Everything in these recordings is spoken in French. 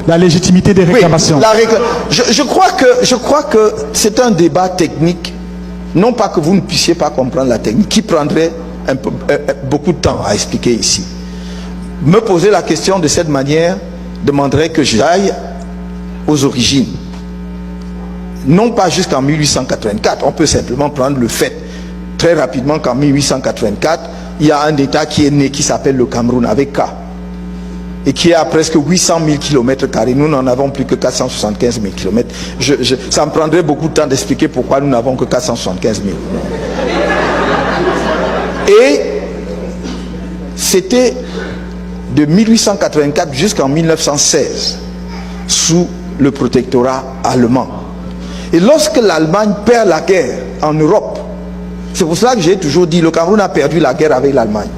la légitimité des réclamations. Oui, je crois que c'est un débat technique, non pas que vous ne puissiez pas comprendre la technique, qui prendrait beaucoup de temps à expliquer ici. Me poser la question de cette manière demanderait que j'aille aux origines. Non pas jusqu'en 1884, on peut simplement prendre le fait très rapidement qu'en 1884, il y a un État qui est né qui s'appelle le Cameroun avec K et qui est à presque 800 000 km². Nous n'en avons plus que 475 000 km. Ça me prendrait beaucoup de temps d'expliquer pourquoi nous n'avons que 475 000. Et c'était de 1884 jusqu'en 1916 sous le protectorat allemand. Et lorsque l'Allemagne perd la guerre en Europe, c'est pour cela que j'ai toujours dit le Cameroun a perdu la guerre avec l'Allemagne.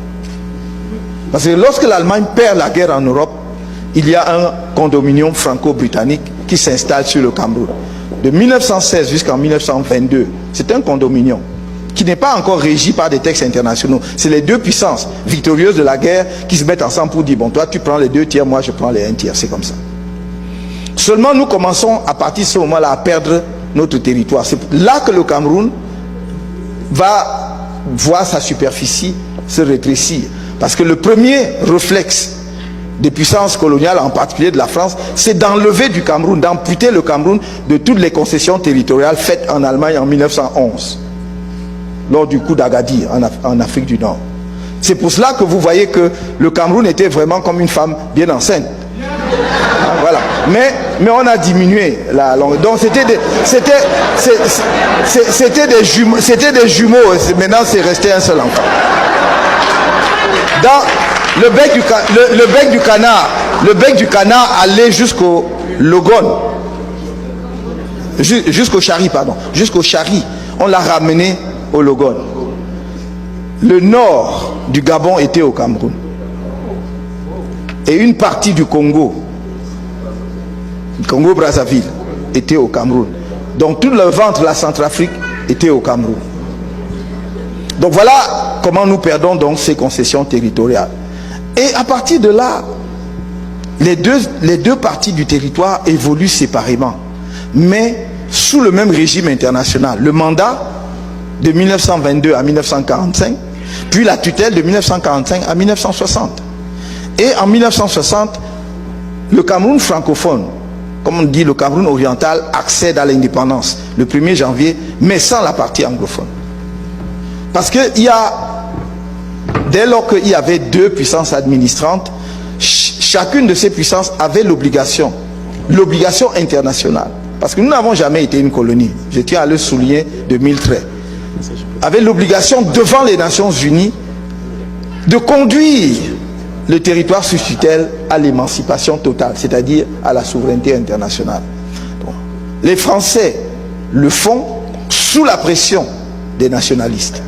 Parce que lorsque l'Allemagne perd la guerre en Europe, il y a un condominium franco-britannique qui s'installe sur le Cameroun. De 1916 jusqu'en 1922, c'est un condominium qui n'est pas encore régi par des textes internationaux. C'est les deux puissances victorieuses de la guerre qui se mettent ensemble pour dire, bon, toi tu prends les 2 tiers, moi je prends les 1 tiers. C'est comme ça. Seulement nous commençons à partir de ce moment-là à perdre notre territoire. C'est là que le Cameroun va voir sa superficie se rétrécir. Parce que le premier réflexe des puissances coloniales, en particulier de la France, c'est d'enlever du Cameroun, d'amputer le Cameroun de toutes les concessions territoriales faites en Allemagne en 1911, lors du coup d'Agadir en Afrique du Nord. C'est pour cela que vous voyez que le Cameroun était vraiment comme une femme bien enceinte. Voilà. Mais on a diminué la longueur. Donc c'était des jumeaux. Maintenant c'est resté un seul enfant. Dans le bec du canard allait jusqu'au Logone, jusqu'au Chari, pardon, jusqu'au Chari. On l'a ramené au Logone. Le nord du Gabon était au Cameroun. Et une partie du Congo-Brazzaville était au Cameroun. Donc tout le ventre de la Centrafrique était au Cameroun. Donc voilà comment nous perdons donc ces concessions territoriales. Et à partir de là, les deux parties du territoire évoluent séparément, mais sous le même régime international. Le mandat de 1922 à 1945, puis la tutelle de 1945 à 1960. Et en 1960, le Cameroun francophone, comme on dit le Cameroun oriental, accède à l'indépendance le 1er janvier, mais sans la partie anglophone. Parce que dès lors qu'il y avait deux puissances administrantes, chacune de ces puissances avait l'obligation internationale, parce que nous n'avons jamais été une colonie, je tiens à le souligner de mille traits, avait l'obligation devant les Nations Unies de conduire le territoire sous tutelle à l'émancipation totale, c'est-à-dire à la souveraineté internationale. Donc, les Français le font sous la pression des nationalistes.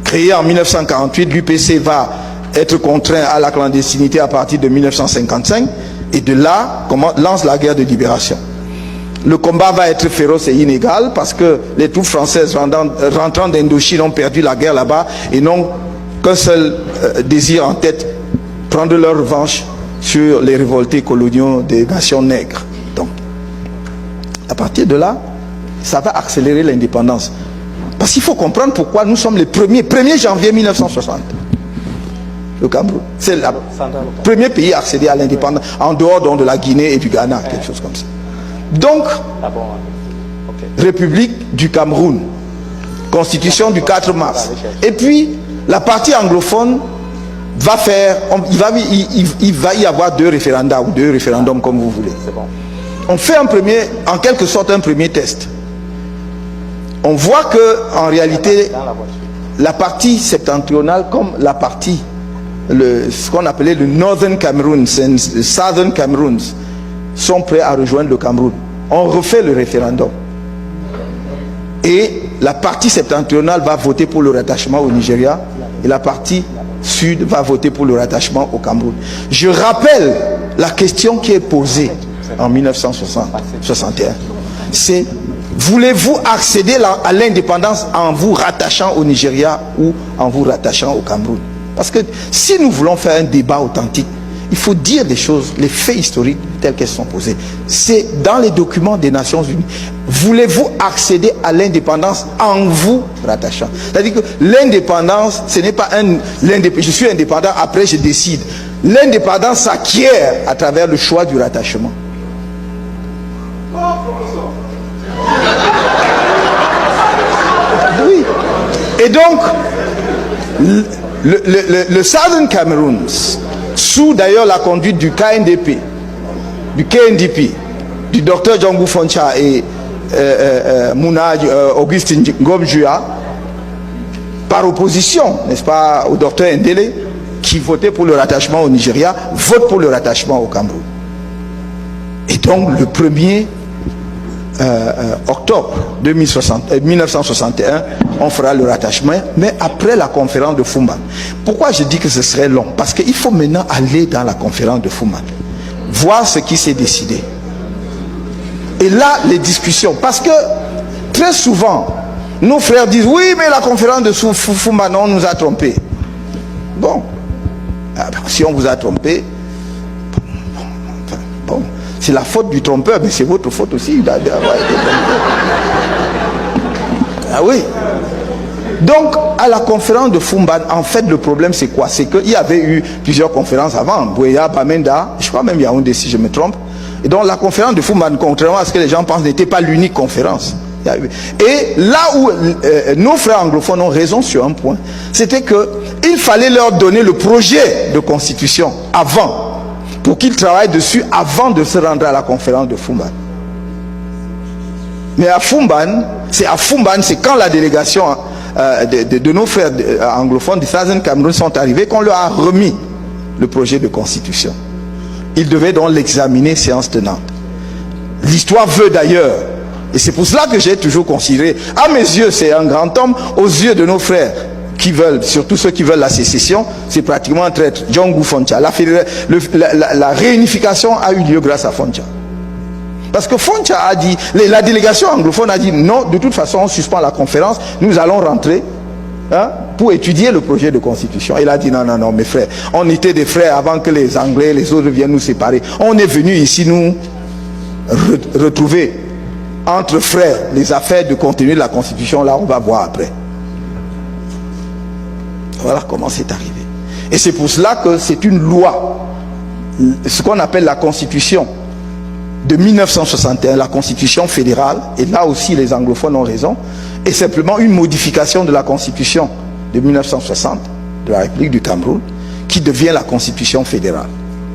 Créé en 1948, l'UPC va être contraint à la clandestinité à partir de 1955 et de là lance la guerre de libération. Le combat va être féroce et inégal parce que les troupes françaises rentrant d'Indochine ont perdu la guerre là-bas et n'ont qu'un seul désir en tête, prendre leur revanche sur les révoltés coloniaux des nations nègres. Donc, à partir de là, ça va accélérer l'indépendance. Parce qu'il faut comprendre pourquoi nous sommes les 1er janvier 1960. Le Cameroun, c'est le premier pays à accéder à l'indépendance, en dehors donc de la Guinée et du Ghana, quelque chose comme ça. Donc, République du Cameroun, Constitution du 4 mars. Et puis, la partie anglophone va faire, il va y avoir deux référendums, ou deux référendums comme vous voulez. On fait en quelque sorte un premier test. On voit que en réalité, la partie septentrionale, comme la partie, ce qu'on appelait le Northern Cameroon, le Southern Cameroon, sont prêts à rejoindre le Cameroun. On refait le référendum. Et la partie septentrionale va voter pour le rattachement au Nigeria et la partie sud va voter pour le rattachement au Cameroun. Je rappelle la question qui est posée en 1961. C'est: voulez-vous accéder à l'indépendance en vous rattachant au Nigeria ou en vous rattachant au Cameroun? Parce que si nous voulons faire un débat authentique, il faut dire les choses, les faits historiques tels qu'elles sont posées. C'est dans les documents des Nations Unies. Voulez-vous accéder à l'indépendance en vous rattachant? C'est-à-dire que l'indépendance, ce n'est pas je suis indépendant, après je décide. L'indépendance s'acquiert à travers le choix du rattachement. Oui. Et donc, le Southern Cameroon, sous d'ailleurs la conduite du KNDP, du docteur Djongou Foncha et Augustin Ngomjua, par opposition, n'est-ce pas, au docteur Ndele, qui votait pour le rattachement au Nigeria, vote pour le rattachement au Cameroun. Et donc, le 1er octobre 1961, on fera le rattachement, mais après la conférence de Fumban. Pourquoi je dis que ce serait long? Parce qu'il faut maintenant aller dans la conférence de Fumban, voir ce qui s'est décidé. Et là, les discussions, parce que très souvent, nos frères disent, oui, mais la conférence de Fumban, on nous a trompés. Bon, si on vous a trompé, bon, c'est la faute du trompeur, mais c'est votre faute aussi d'avoir été trompé. Ah oui. Donc, à la conférence de Fumban, en fait, le problème, c'est quoi? C'est qu'il y avait eu plusieurs conférences avant, Bouéa, Bamenda, je crois même Yaoundé, si je me trompe. Et donc, la conférence de Fumban, contrairement à ce que les gens pensent, n'était pas l'unique conférence. Et là où nos frères anglophones ont raison sur un point, c'était qu'il fallait leur donner le projet de constitution avant, pour qu'ils travaillent dessus avant de se rendre à la conférence de Fumban. Mais à Fumban, c'est quand la délégation de nos frères anglophones du Southern Cameroun sont arrivés qu'on leur a remis le projet de constitution. Ils devaient donc l'examiner séance tenante. L'histoire veut d'ailleurs, et c'est pour cela que j'ai toujours considéré, à mes yeux c'est un grand homme, aux yeux de nos frères qui veulent, surtout ceux qui veulent la sécession, c'est pratiquement un traître, Djongou Foncha. La réunification a eu lieu grâce à Foncha. Parce que Foncha a dit, la délégation anglophone a dit, non, de toute façon on suspend la conférence, nous allons rentrer pour étudier le projet de constitution. Il a dit, non, non, non, mes frères, on était des frères avant que les Anglais, les autres viennent nous séparer. On est venu ici nous retrouver entre frères les affaires de contenu de la constitution, là on va voir après. Voilà comment c'est arrivé. Et c'est pour cela que c'est une loi, ce qu'on appelle la constitution de 1961, la constitution fédérale, et là aussi les anglophones ont raison, est simplement une modification de la constitution de 1960 de la République du Cameroun, qui devient la constitution fédérale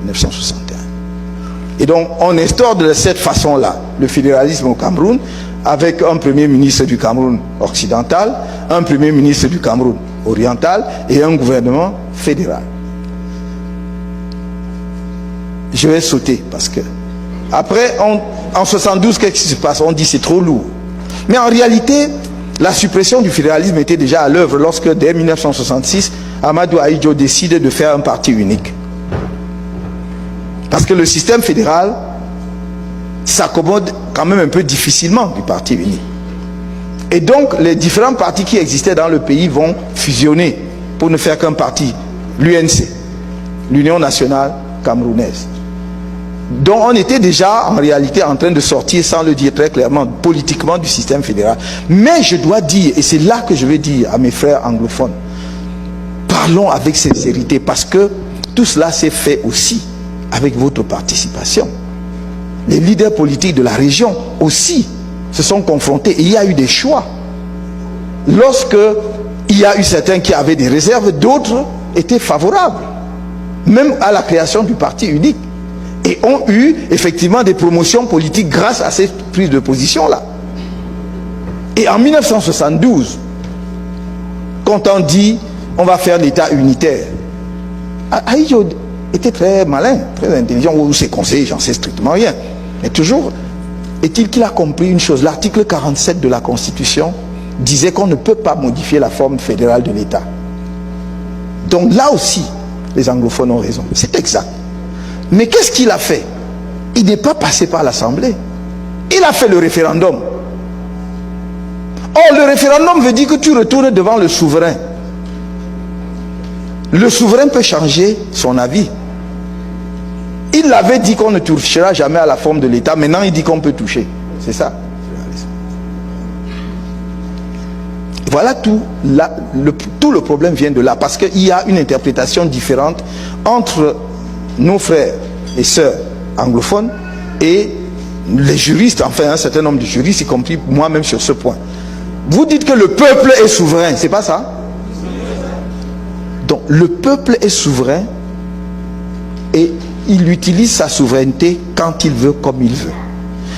1961. Et donc on instaure de cette façon-là le fédéralisme au Cameroun, avec un premier ministre du Cameroun occidental, un premier ministre du Cameroun oriental et un gouvernement fédéral. Je vais sauter parce que après, en 72, qu'est-ce qui se passe? On dit c'est trop lourd. Mais en réalité, la suppression du fédéralisme était déjà à l'œuvre lorsque, dès 1966, Amadou Ahidjo décide de faire un parti unique. Parce que le système fédéral s'accommode quand même un peu difficilement du parti unique. Et donc, les différents partis qui existaient dans le pays vont fusionner pour ne faire qu'un parti, l'UNC, l'Union nationale camerounaise. Donc on était déjà en réalité en train de sortir, sans le dire très clairement, politiquement du système fédéral. Mais je dois dire, et c'est là que je vais dire à mes frères anglophones, parlons avec sincérité, parce que tout cela s'est fait aussi avec votre participation. Les leaders politiques de la région aussi se sont confrontés et il y a eu des choix. Lorsque il y a eu certains qui avaient des réserves, d'autres étaient favorables, même à la création du parti unique. Et ont eu effectivement des promotions politiques grâce à cette prise de position-là. Et en 1972, quand on dit on va faire l'État unitaire, Ahidjo était très malin, très intelligent, ou ses conseillers, j'en sais strictement rien. Mais toujours est-il qu'il a compris une chose, l'article 47 de la Constitution disait qu'on ne peut pas modifier la forme fédérale de l'État. Donc là aussi, les anglophones ont raison, c'est exact. Mais qu'est-ce qu'il a fait? Il n'est pas passé par l'Assemblée. Il a fait le référendum. Or, le référendum veut dire que tu retournes devant le souverain. Le souverain peut changer son avis. Il avait dit qu'on ne touchera jamais à la forme de l'État. Maintenant, il dit qu'on peut toucher. C'est ça. Voilà tout le problème vient de là. Parce qu'il y a une interprétation différente entre nos frères et sœurs anglophones et les juristes, enfin un certain nombre de juristes, y compris moi-même sur ce point. Vous dites que le peuple est souverain, c'est pas ça? Donc le peuple est souverain et il utilise sa souveraineté quand il veut, comme il veut.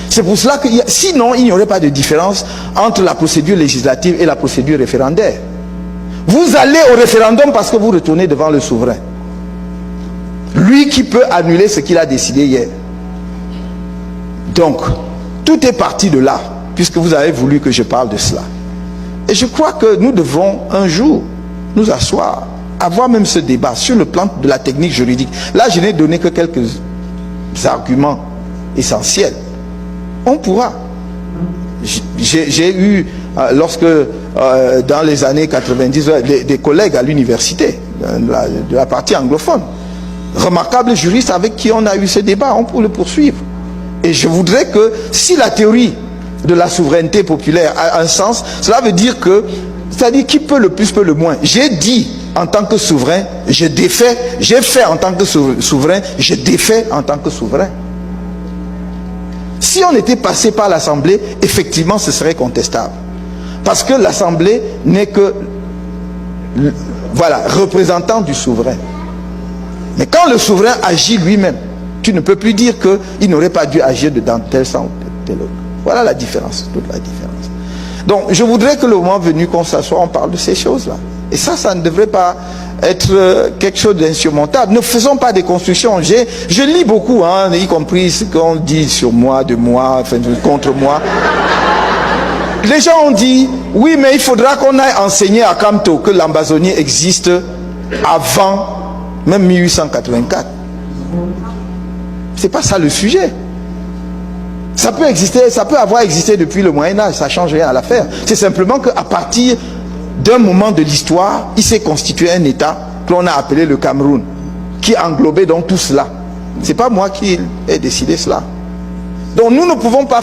C'est pour cela que sinon il n'y aurait pas de différence entre la procédure législative et la procédure référendaire. Vous allez au référendum parce que vous retournez devant le souverain. Lui qui peut annuler ce qu'il a décidé hier. Donc, tout est parti de là, puisque vous avez voulu que je parle de cela. Et je crois que nous devons un jour nous asseoir, avoir même ce débat sur le plan de la technique juridique. Là, je n'ai donné que quelques arguments essentiels. On pourra. J'ai eu, lorsque dans les années 90, des collègues à l'université, de la partie anglophone, remarquables juristes avec qui on a eu ce débat, on peut le poursuivre. Et je voudrais que si la théorie de la souveraineté populaire a un sens, cela veut dire que, c'est-à-dire qui peut le plus, peut le moins. J'ai dit en tant que souverain, je défais, j'ai fait en tant que souverain, je défais en tant que souverain. Si on était passé par l'Assemblée, effectivement ce serait contestable. Parce que l'Assemblée n'est que, voilà, représentant du souverain. Mais quand le souverain agit lui-même, tu ne peux plus dire qu'il n'aurait pas dû agir dans tel sens ou tel autre. Voilà la différence, toute la différence. Donc je voudrais que le moment venu qu'on s'assoie, on parle de ces choses-là. Et ça ne devrait pas être quelque chose d'insurmontable. Ne faisons pas des constructions. Je lis beaucoup, hein, y compris ce qu'on dit sur moi, de moi, enfin, contre moi. Les gens ont dit, oui, mais il faudra qu'on aille enseigner à Kamto que l'Ambazonie existe avant même 1884. C'est pas ça le sujet. Ça peut exister, ça peut avoir existé depuis le Moyen-Âge, ça ne change rien à l'affaire. C'est simplement qu'à partir d'un moment de l'histoire, il s'est constitué un État que l'on a appelé le Cameroun, qui englobait donc tout cela. C'est pas moi qui ai décidé cela. Donc nous ne pouvons pas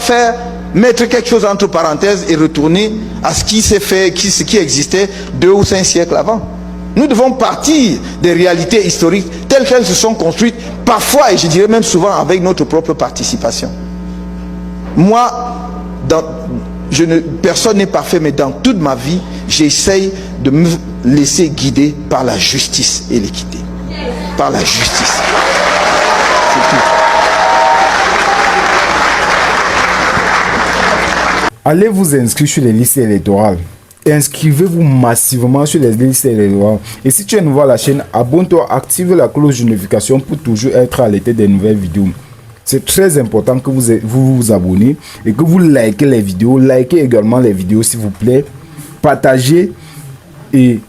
mettre quelque chose entre parenthèses et retourner à ce qui s'est fait, ce qui existait 2 ou 5 siècles avant. Nous devons partir des réalités historiques telles qu'elles se sont construites, parfois, et je dirais même souvent, avec notre propre participation. Moi, personne n'est parfait, mais dans toute ma vie, j'essaye de me laisser guider par la justice et l'équité. Par la justice. C'est tout. Allez vous inscrire sur les listes électorales. Inscrivez-vous massivement sur les listes électorales. Et si tu es nouveau à la chaîne, abonne-toi, active la cloche de notification pour toujours être alerté des nouvelles vidéos. C'est très important que vous abonnez et que vous likez les vidéos. Likez également les vidéos s'il vous plaît. Partagez et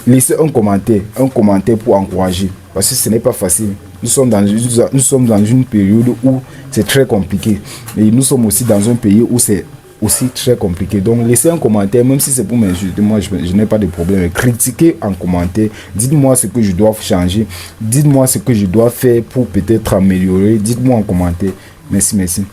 laissez un commentaire pour encourager. Parce que ce n'est pas facile. Nous sommes dans une période où c'est très compliqué. Et nous sommes aussi dans un pays où c'est aussi très compliqué. Donc laissez un commentaire, même si c'est pour m'insulter, moi je n'ai pas de problème. Critiquez en commentaire, dites-moi ce que je dois changer, dites-moi ce que je dois faire pour peut-être améliorer, dites-moi en commentaire. Merci.